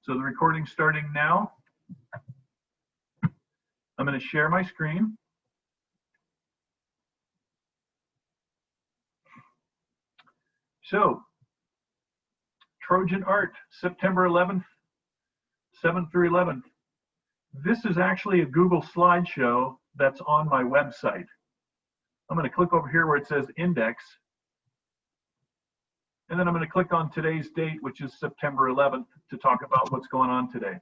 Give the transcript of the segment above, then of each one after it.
So the recording's starting now. I'm going to share my screen. So, Trojan Art, September 11th, 7th through 11th. This is actually a Google slideshow that's on my website. I'm going to click over here where it says Index. And then I'm going to click on today's date, which is September 11th, to talk about what's going on today.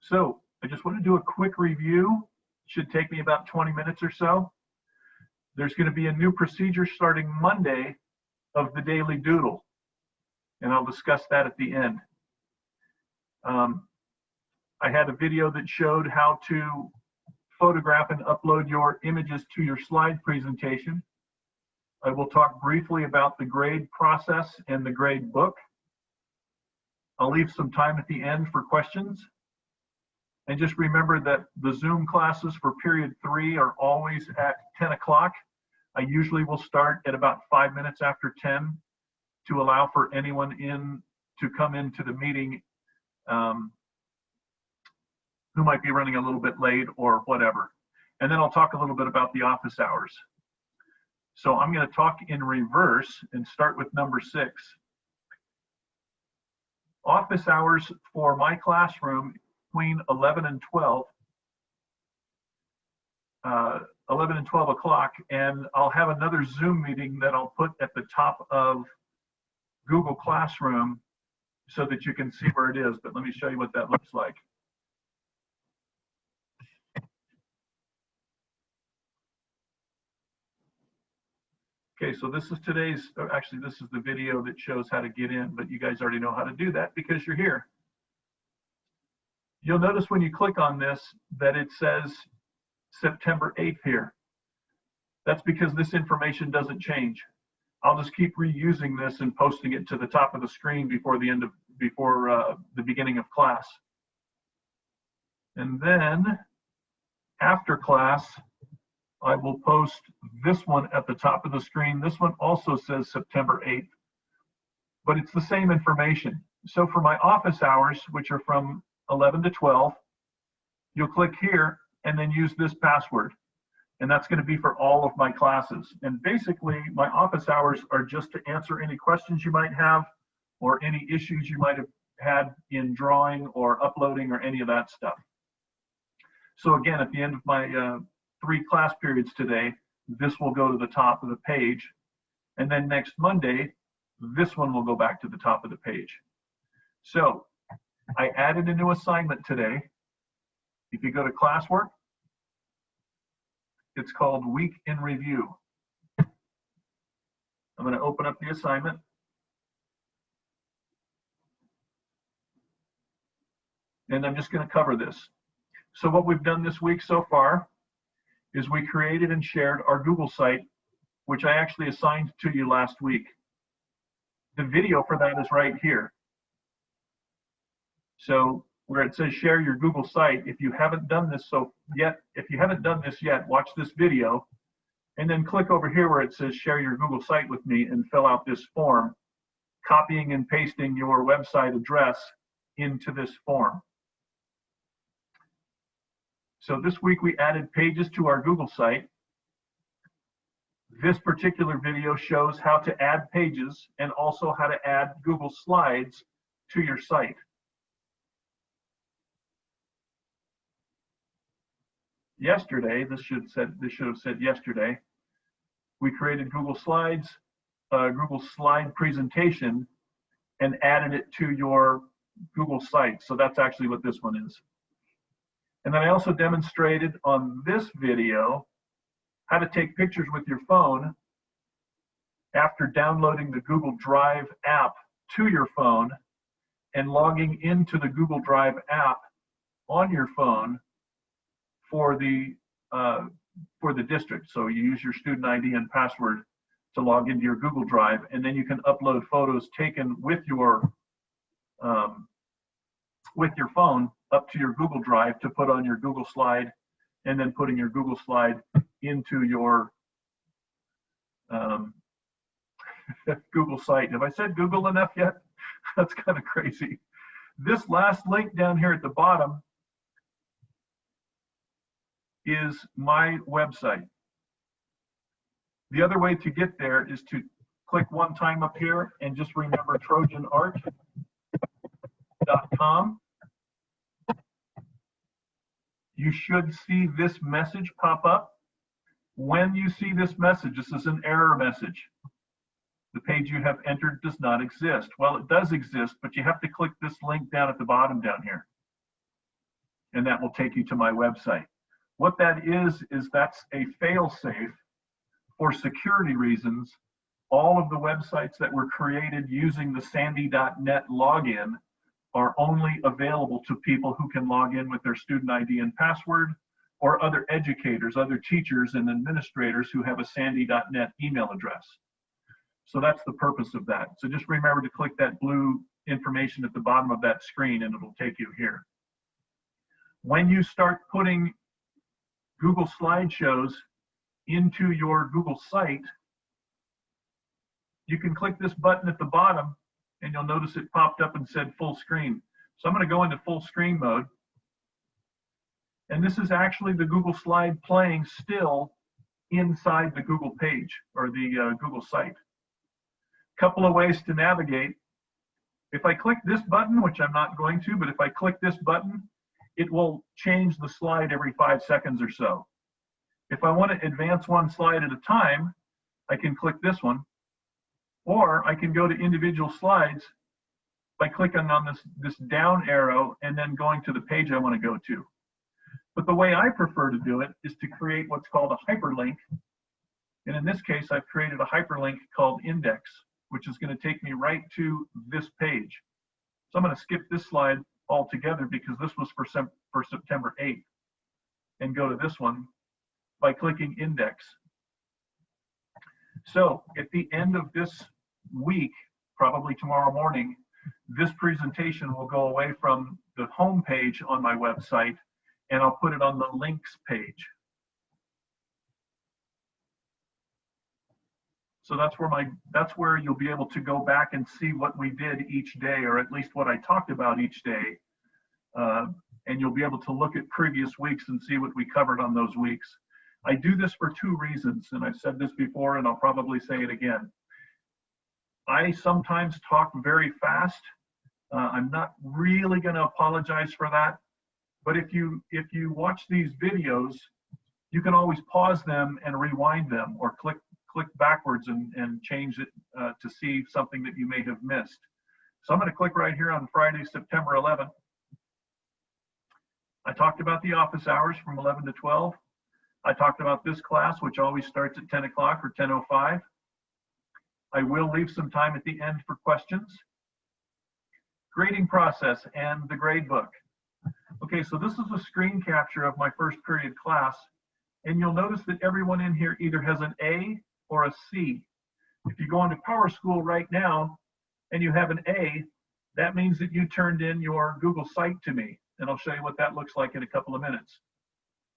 So I just want to do a quick review. It should take me about 20 minutes or so. There's going to be a new procedure starting Monday of the daily doodle, and I'll discuss that at the end. I had a video that showed how to photograph and upload your images to your slide presentation. I will talk briefly about the grade process and the grade book. I'll leave some time at the end for questions. And just remember that the Zoom classes for period 3 are always at 10 o'clock. I usually will start at about 5 minutes after 10 to allow for anyone to come into the meeting who might be running a little bit late or whatever. And then I'll talk a little bit about the office hours. So I'm going to talk in reverse and start with number 6. Office hours for my classroom between 11 and 12 o'clock, and I'll have another Zoom meeting that I'll put at the top of Google Classroom so that you can see where it is, but let me show you what that looks like. Okay, so this is actually this is the video that shows how to get in, but you guys already know how to do that because you're here. You'll notice when you click on this that it says September 8th here. That's because this information doesn't change. I'll just keep reusing this and posting it to the top of the screen before the beginning of class. And then after class, I will post this one at the top of the screen. This one also says September 8th, but it's the same information. So for my office hours, which are from 11 to 12, you'll click here and then use this password. And that's going to be for all of my classes. And basically, my office hours are just to answer any questions you might have or any issues you might have had in drawing or uploading or any of that stuff. So again, at the end of my 3 class periods today, this will go to the top of the page. And then next Monday, this one will go back to the top of the page. So I added a new assignment today. If you go to Classwork, it's called Week in Review. I'm going to open up the assignment. And I'm just going to cover this. So what we've done this week so far is we created and shared our Google site, which I actually assigned to you last week. The video for that is right here. So where it says share your Google site, if you haven't done this yet, watch this video and then click over here where it says share your Google site with me and fill out this form, copying and pasting your website address into this form. So this week we added pages to our Google site. This particular video shows how to add pages and also how to add Google Slides to your site. Yesterday, this should have said yesterday, we created Google Slides, Google Slide presentation, and added it to your Google site. So that's actually what this one is. And then I also demonstrated on this video how to take pictures with your phone after downloading the Google Drive app to your phone and logging into the Google Drive app on your phone for the district. So you use your student ID and password to log into your Google Drive, and then you can upload photos taken with your phone up to your Google Drive to put on your Google Slide, and then putting your Google Slide into your Google site. Have I said Google enough yet? That's kind of crazy. This last link down here at the bottom is my website. The other way to get there is to click one time up here and just remember trojanart.com. You should see this message pop up. When you see this message, this is an error message. The page you have entered does not exist. Well, it does exist, but you have to click this link down at the bottom down here. And that will take you to my website. What that is that's a fail-safe for security reasons. All of the websites that were created using the sandy.net login are only available to people who can log in with their student ID and password, or other educators, other teachers and administrators who have a sandy.net email address. So that's the purpose of that. So just remember to click that blue information at the bottom of that screen and it'll take you here. When you start putting Google slideshows into your Google site, you can click this button at the bottom and you'll notice it popped up and said full screen. So I'm going to go into full screen mode. And this is actually the Google slide playing still inside the Google page or the Google site. Couple of ways to navigate. If I click this button, which I'm not going to, but if I click this button, it will change the slide every 5 seconds or so. If I want to advance one slide at a time, I can click this one, or I can go to individual slides by clicking on this down arrow and then going to the page I want to go to. But the way I prefer to do it is to create what's called a hyperlink. And in this case, I've created a hyperlink called index, which is going to take me right to this page. So I'm going to skip this slide altogether because this was for September 8th, and go to this one by clicking index. So at the end of this week, probably tomorrow morning, this presentation will go away from the home page on my website and I'll put it on the links page. So that's where you'll be able to go back and see what we did each day, or at least what I talked about each day. And you'll be able to look at previous weeks and see what we covered on those weeks. I do this for two reasons, and I've said this before and I'll probably say it again. I sometimes talk very fast. I'm not really going to apologize for that. But if you watch these videos, you can always pause them and rewind them, or click backwards and change it to see something that you may have missed. So I'm going to click right here on Friday, September 11th. I talked about the office hours from 11 to 12. I talked about this class, which always starts at 10 o'clock or 10:05. I will leave some time at the end for questions. Grading process and the grade book. Okay, so this is a screen capture of my first period class, and you'll notice that everyone in here either has an A or a C. If you go into PowerSchool right now and you have an A, that means that you turned in your Google site to me, and I'll show you what that looks like in a couple of minutes.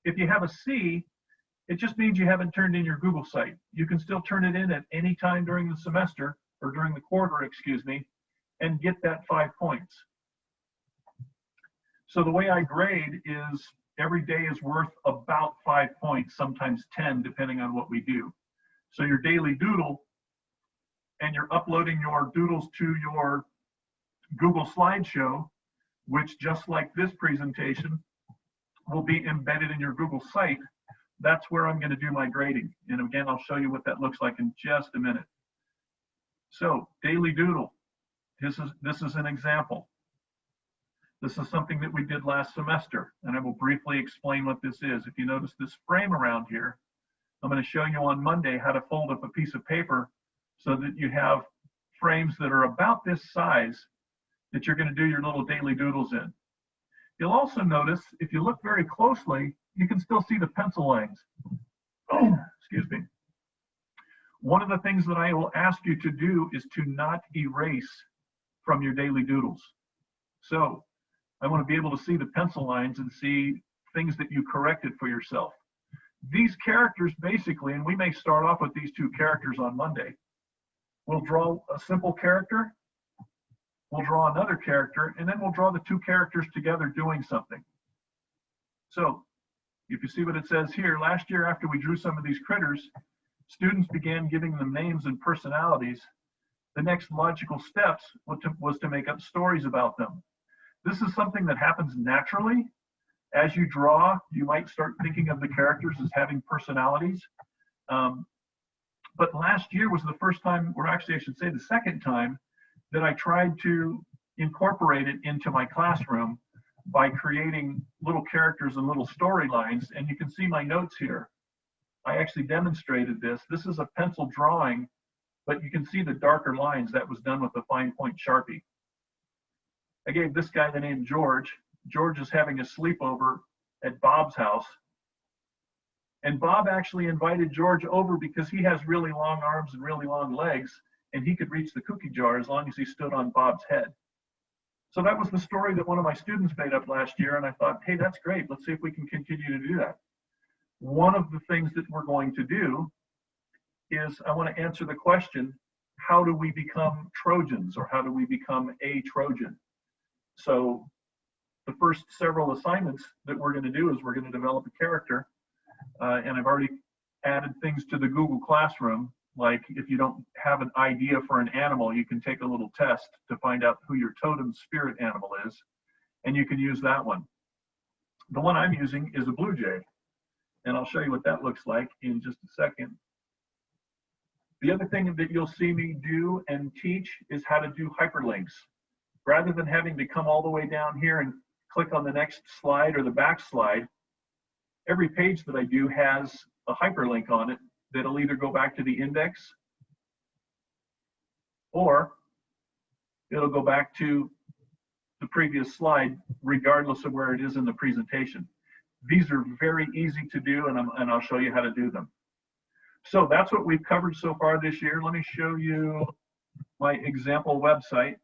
If you have a C, it just means you haven't turned in your Google site. You can still turn it in at any time during the semester, or during the quarter, excuse me, and get that 5 points. So the way I grade is every day is worth about 5 points, sometimes 10, depending on what we do. So your daily doodle, and you're uploading your doodles to your Google slideshow, which just like this presentation will be embedded in your Google site. That's where I'm going to do my grading. And again, I'll show you what that looks like in just a minute. So daily doodle, this is an example. This is something that we did last semester, and I will briefly explain what this is. If you notice this frame around here, I'm going to show you on Monday how to fold up a piece of paper so that you have frames that are about this size that you're going to do your little daily doodles in. You'll also notice, if you look very closely, you can still see the pencil lines. Oh, excuse me. One of the things that I will ask you to do is to not erase from your daily doodles. So I want to be able to see the pencil lines and see things that you corrected for yourself. These characters basically, and we may start off with these two characters on Monday. We'll draw a simple character, we'll draw another character, and then we'll draw the two characters together doing something. So if you see what it says here, last year after we drew some of these critters, students began giving them names and personalities. The next logical steps was to make up stories about them. This is something that happens naturally. As you draw, you might start thinking of the characters as having personalities. But last year was the first time, or actually I should say the second time, that I tried to incorporate it into my classroom by creating little characters and little storylines. And you can see my notes here. I actually demonstrated this. This is a pencil drawing, but you can see the darker lines. That was done with a fine point Sharpie. I gave this guy the name George. George is having a sleepover at Bob's house. And Bob actually invited George over because he has really long arms and really long legs, and he could reach the cookie jar as long as he stood on Bob's head. So that was the story that one of my students made up last year, and I thought, hey, that's great. Let's see if we can continue to do that. One of the things that we're going to do is I want to answer the question, how do we become Trojans, or how do we become a Trojan? So the first several assignments that we're going to do is we're going to develop a character, and I've already added things to the Google Classroom, like if you don't have an idea for an animal, you can take a little test to find out who your totem spirit animal is, and you can use that one. The one I'm using is a blue jay, and I'll show you what that looks like in just a second. The other thing that you'll see me do and teach is how to do hyperlinks. Rather than having to come all the way down here and click on the next slide or the back slide, every page that I do has a hyperlink on it that'll either go back to the index or it'll go back to the previous slide, regardless of where it is in the presentation. These are very easy to do, and I'll show you how to do them. So that's what we've covered so far this year. Let me show you my example website.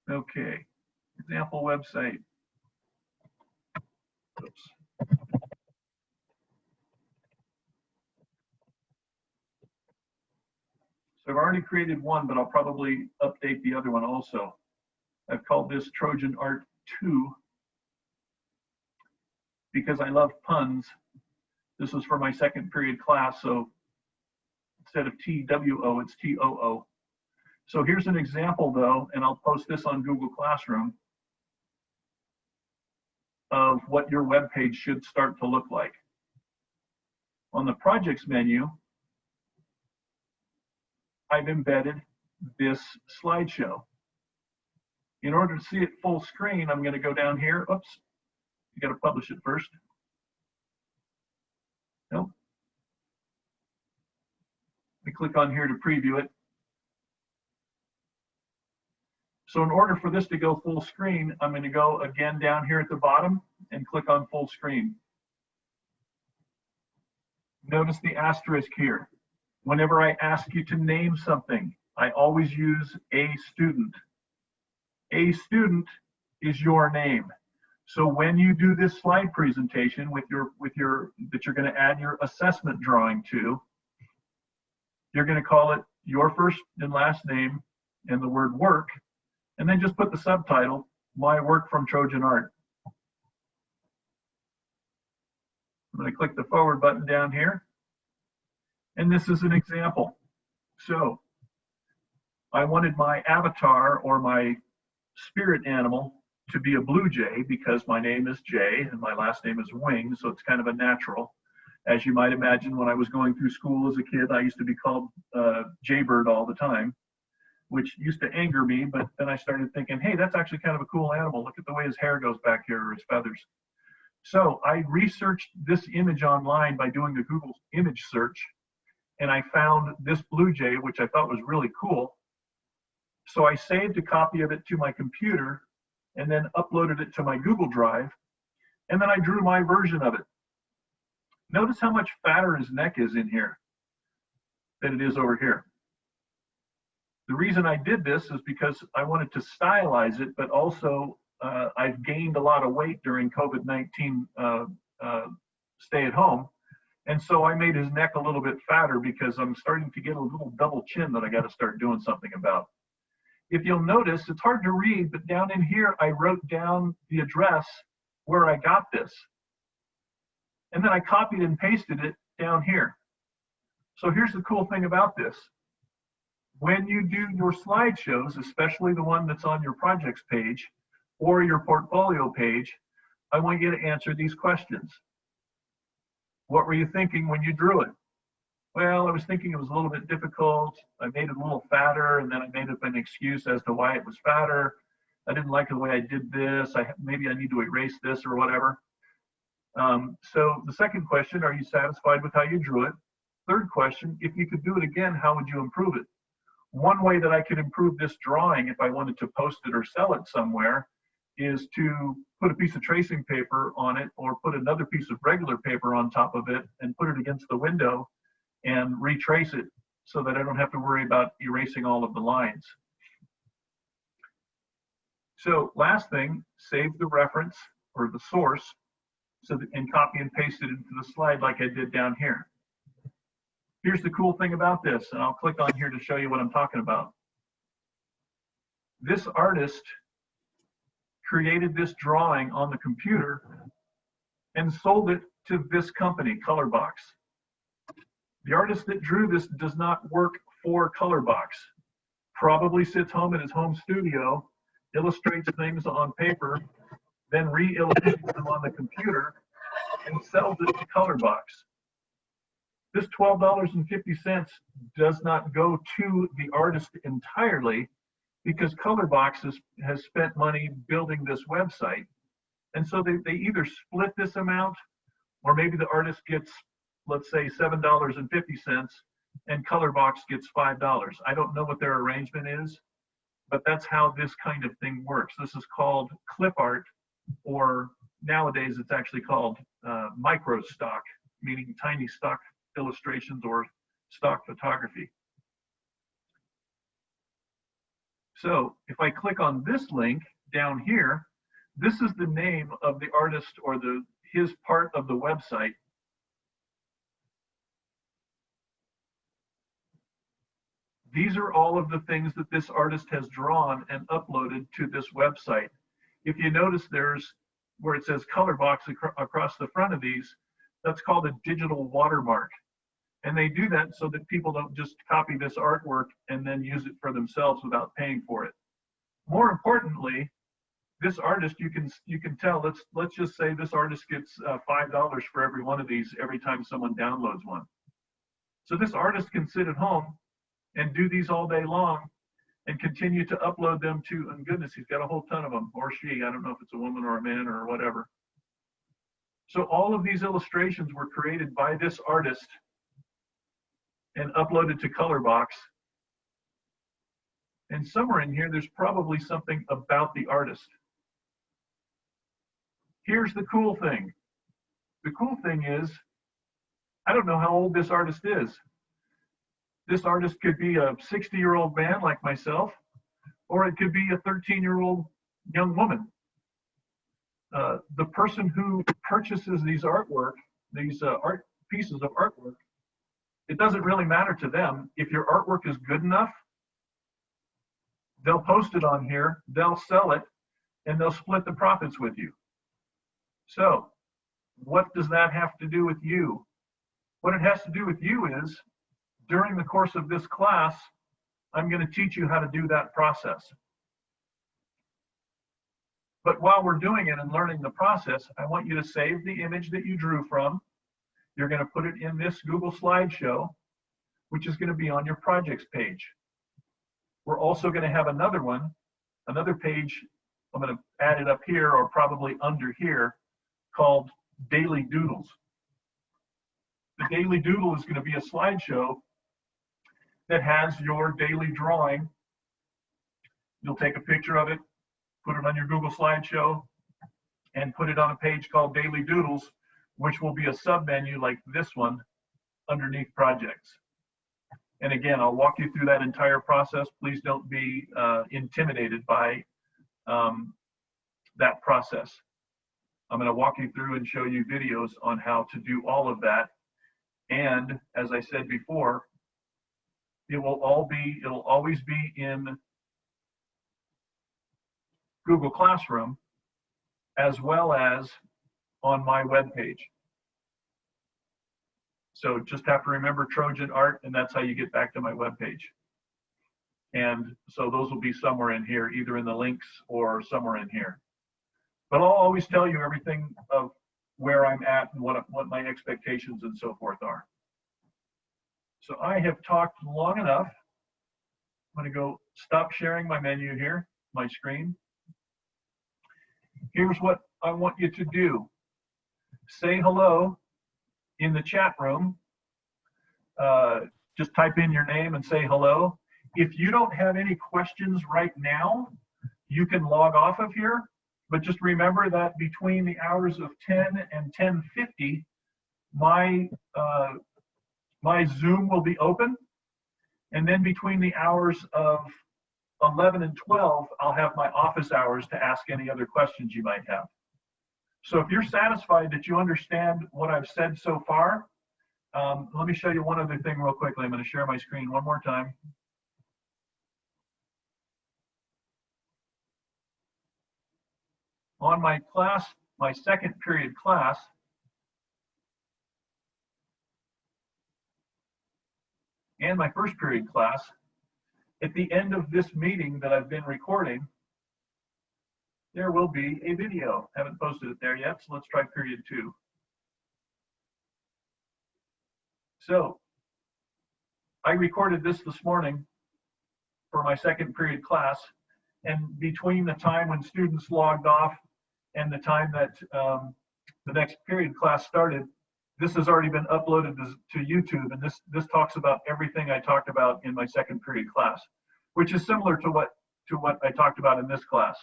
Okay, example website. Oops. So I've already created one, but I'll probably update the other one also. I've called this Trojan Art 2 because I love puns. This is for my second period class, so instead of TWO, it's TOO. So here's an example though, and I'll post this on Google Classroom, of what your web page should start to look like. On the projects menu, I've embedded this slideshow. In order to see it full screen, I'm going to go down here. Oops, you got to publish it first. Nope. We click on here to preview it. So in order for this to go full screen, I'm going to go again down here at the bottom and click on full screen. Notice the asterisk here. Whenever I ask you to name something, I always use a student. A student is your name. So when you do this slide presentation that you're going to add your assessment drawing to, you're going to call it your first and last name and the word work, and then just put the subtitle, My Work from Trojan Art. I'm going to click the forward button down here. And this is an example. So I wanted my avatar or my spirit animal to be a blue jay because my name is Jay and my last name is Wing, so it's kind of a natural. As you might imagine, when I was going through school as a kid, I used to be called Jaybird all the time, which used to anger me, but then I started thinking, hey, that's actually kind of a cool animal. Look at the way his hair goes back here, or his feathers. So I researched this image online by doing a Google image search, and I found this blue jay, which I thought was really cool. So I saved a copy of it to my computer and then uploaded it to my Google Drive, and then I drew my version of it. Notice how much fatter his neck is in here than it is over here. The reason I did this is because I wanted to stylize it, but also I've gained a lot of weight during COVID-19 stay at home. And so I made his neck a little bit fatter because I'm starting to get a little double chin that I got to start doing something about. If you'll notice, it's hard to read, but down in here, I wrote down the address where I got this. And then I copied and pasted it down here. So here's the cool thing about this. When you do your slideshows, especially the one that's on your projects page or your portfolio page, I want you to answer these questions. What were you thinking when you drew it? Well, I was thinking it was a little bit difficult. I made it a little fatter, and then I made up an excuse as to why it was fatter. I didn't like the way I did this. Maybe I need to erase this or whatever. So the second question, are you satisfied with how you drew it? Third question, if you could do it again, how would you improve it? One way that I could improve this drawing if I wanted to post it or sell it somewhere is to put a piece of tracing paper on it or put another piece of regular paper on top of it and put it against the window and retrace it so that I don't have to worry about erasing all of the lines. So last thing, save the reference or the source and copy and paste it into the slide like I did down here. Here's the cool thing about this, and I'll click on here to show you what I'm talking about. This artist created this drawing on the computer and sold it to this company, Colorbox. The artist that drew this does not work for Colorbox. Probably sits home in his home studio, illustrates things on paper, then re-illustrates them on the computer and sells it to Colorbox. This $12.50 does not go to the artist entirely because Colorbox has spent money building this website. And so they either split this amount, or maybe the artist gets, let's say, $7.50 and Colorbox gets $5. I don't know what their arrangement is, but that's how this kind of thing works. This is called clip art, or nowadays it's actually called micro stock, meaning tiny stock illustrations or stock photography. So if I click on this link down here, this is the name of the artist or his part of the website. These are all of the things that this artist has drawn and uploaded to this website. If you notice, there's where it says Colorbox across the front of these, that's called a digital watermark. And they do that so that people don't just copy this artwork and then use it for themselves without paying for it. More importantly, this artist, you can tell, let's just say this artist gets $5 for every one of these every time someone downloads one. So this artist can sit at home and do these all day long and continue to upload them to, and goodness, he's got a whole ton of them, or she, I don't know if it's a woman or a man or whatever. So all of these illustrations were created by this artist and uploaded to Colorbox. And somewhere in here, there's probably something about the artist. Here's the cool thing. The cool thing is, I don't know how old this artist is. This artist could be a 60-year-old man like myself, or it could be a 13-year-old young woman. The person who purchases these artwork, these art pieces of artwork, it doesn't really matter to them. If your artwork is good enough, they'll post it on here, they'll sell it, and they'll split the profits with you. So what does that have to do with you? What it has to do with you is, during the course of this class, I'm going to teach you how to do that process. But while we're doing it and learning the process, I want you to save the image that you drew from. You're going to put it in this Google slideshow, which is going to be on your projects page. We're also going to have another one, another page. I'm going to add it up here or probably under here, called Daily Doodles. The Daily Doodle is going to be a slideshow that has your daily drawing. You'll take a picture of it, put it on your Google slideshow, and put it on a page called Daily Doodles, which will be a submenu like this one underneath projects. And again, I'll walk you through that entire process. Please don't be intimidated by that process. I'm going to walk you through and show you videos on how to do all of that. And as I said before, it'll always be in Google Classroom as well as on my webpage. So just have to remember Trojan Art, and that's how you get back to my webpage. And so those will be somewhere in here, either in the links or somewhere in here. But I'll always tell you everything of where I'm at and what my expectations and so forth are. So I have talked long enough. I'm going to go stop sharing my menu here, my screen. Here's what I want you to do. Say hello in the chat room. Just type in your name and say hello. If you don't have any questions right now, you can log off of here. But just remember that between the hours of 10 and 10:50, my Zoom will be open. And then between the hours of 11 and 12, I'll have my office hours to ask any other questions you might have. So if you're satisfied that you understand what I've said so far, let me show you one other thing real quickly. I'm going to share my screen one more time. On my class, my second period class, and my first period class, at the end of this meeting that I've been recording, there will be a video. Haven't posted it there yet, so let's try period 2. So I recorded this morning for my second period class, and between the time when students logged off and the time that the next period class started, this has already been uploaded to YouTube, and this talks about everything I talked about in my second period class, which is similar to what I talked about in this class.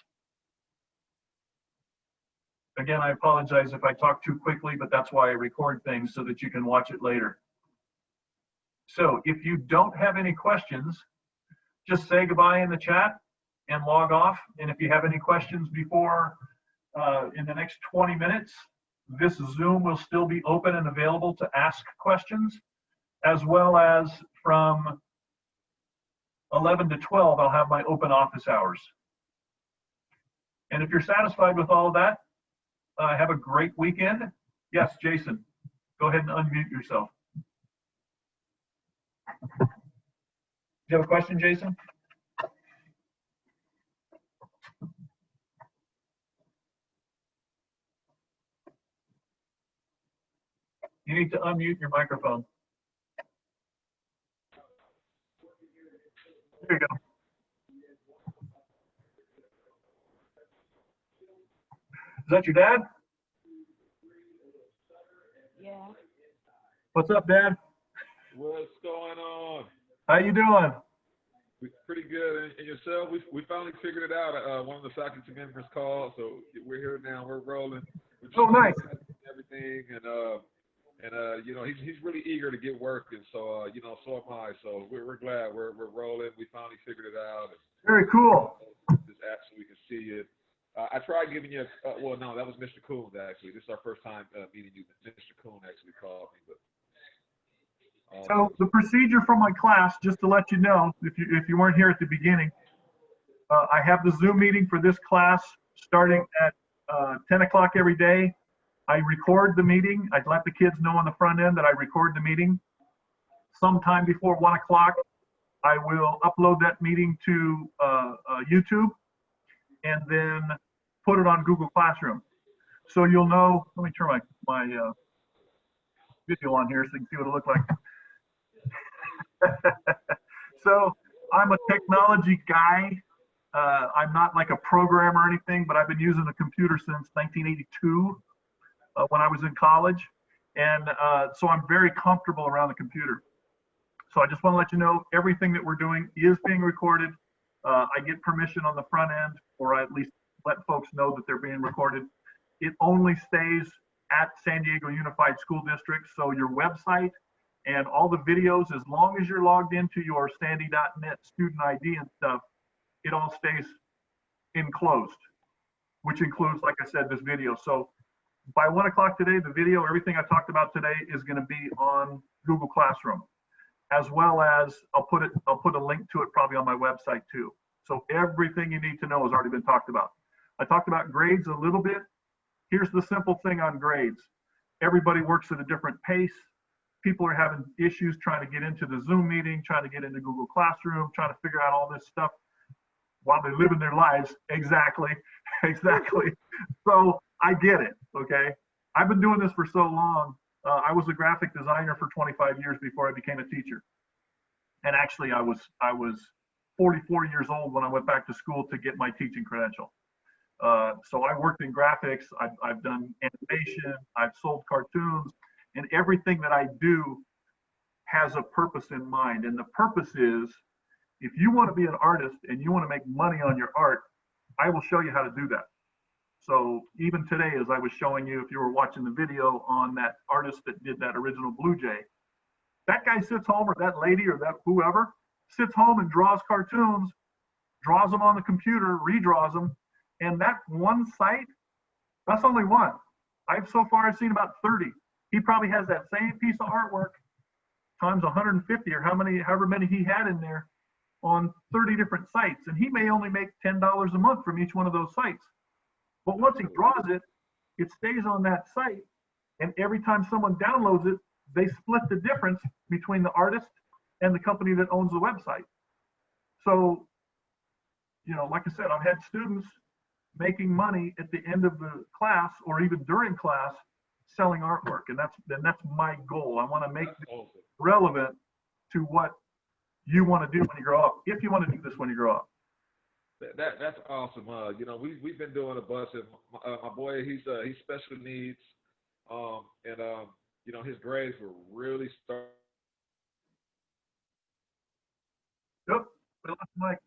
Again, I apologize if I talk too quickly, but that's why I record things so that you can watch it later. So if you don't have any questions, just say goodbye in the chat and log off. And if you have any questions before in the next 20 minutes, this Zoom will still be open and available to ask questions, as well as from 11 to 12, I'll have my open office hours. And if you're satisfied with all of that, have a great weekend. Yes, Jason, go ahead and unmute yourself. Do you have a question, Jason? You need to unmute your microphone. There you go. Is that your dad? Yeah. What's up, Dad? What's going on? How you doing? Pretty good. And yourself? We finally figured it out. One of the faculty members called, so we're here now. We're rolling. Oh, nice. Everything, and you know, he's really eager to get work, and so you know, so am I. So we're glad we're rolling. We finally figured it out. Very cool. This app so we can see it. I tried giving you well, no, that was Mr. Coons actually. This is our first time meeting you. Mr. Coon actually called me, but. So the procedure for my class, just to let you know, if you weren't here at the beginning, I have the Zoom meeting for this class starting at 10 o'clock every day. I record the meeting. I'd let the kids know on the front end that I record the meeting. Sometime before 1 o'clock, I will upload that meeting to YouTube and then put it on Google Classroom. So you'll know, let me turn my video on here so you can see what it looks like. So I'm a technology guy. I'm not like a programmer or anything, but I've been using a computer since 1982 when I was in college. And so I'm very comfortable around the computer. So I just want to let you know everything that we're doing is being recorded. I get permission on the front end, or I at least let folks know that they're being recorded. It only stays at San Diego Unified School District. So your website and all the videos, as long as you're logged into your Sandy.net student ID and stuff, it all stays enclosed, which includes, like I said, this video. So by 1 o'clock today, the video, everything I talked about today is going to be on Google Classroom, as well as I'll put a link to it probably on my website too. So everything you need to know has already been talked about. I talked about grades a little bit. Here's the simple thing on grades. Everybody works at a different pace. People are having issues trying to get into the Zoom meeting, trying to get into Google Classroom, trying to figure out all this stuff while they're living their lives. Exactly, exactly. So I get it, okay? I've been doing this for so long. I was a graphic designer for 25 years before I became a teacher. And actually, I was 44 years old when I went back to school to get my teaching credential. So I worked in graphics, I've done animation, I've sold cartoons, and everything that I do has a purpose in mind. And the purpose is, if you want to be an artist and you want to make money on your art, I will show you how to do that. So even today, as I was showing you, if you were watching the video on that artist that did that original Blue Jay, that guy sits home, or that lady, or that whoever, sits home and draws cartoons, draws them on the computer, redraws them. And that one site, that's only one. So far I've seen about 30. He probably has that same piece of artwork times 150 or however many he had in there on 30 different sites. And he may only make $10 a month from each one of those sites. But once he draws it, it stays on that site. And every time someone downloads it, they split the difference between the artist and the company that owns the website. So, you know, like I said, I've had students making money at the end of the class or even during class selling artwork. And that's my goal. I want to make it relevant to what you want to do when you grow up, if you want to do this when you grow up. That's awesome. You know, we've been doing a bunch of my boy. He's special needs, you know, his grades were really starting. Yep, we lost the mic.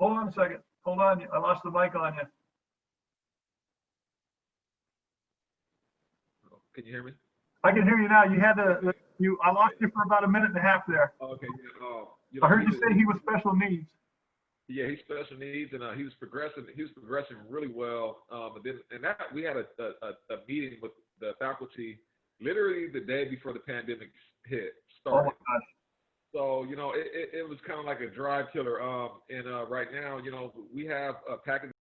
Hold on a second. Hold on. I lost the mic on you. Can you hear me? I can hear you now. I lost you for about a minute and a half there. Okay. You I know, heard you say he was special needs. Yeah, he's special needs, and he was progressing. He was progressing really well. We had a meeting with the faculty literally the day before the pandemic started. Oh my gosh. So, you know, it was kind of like a drive killer. And right now, you know, we have packages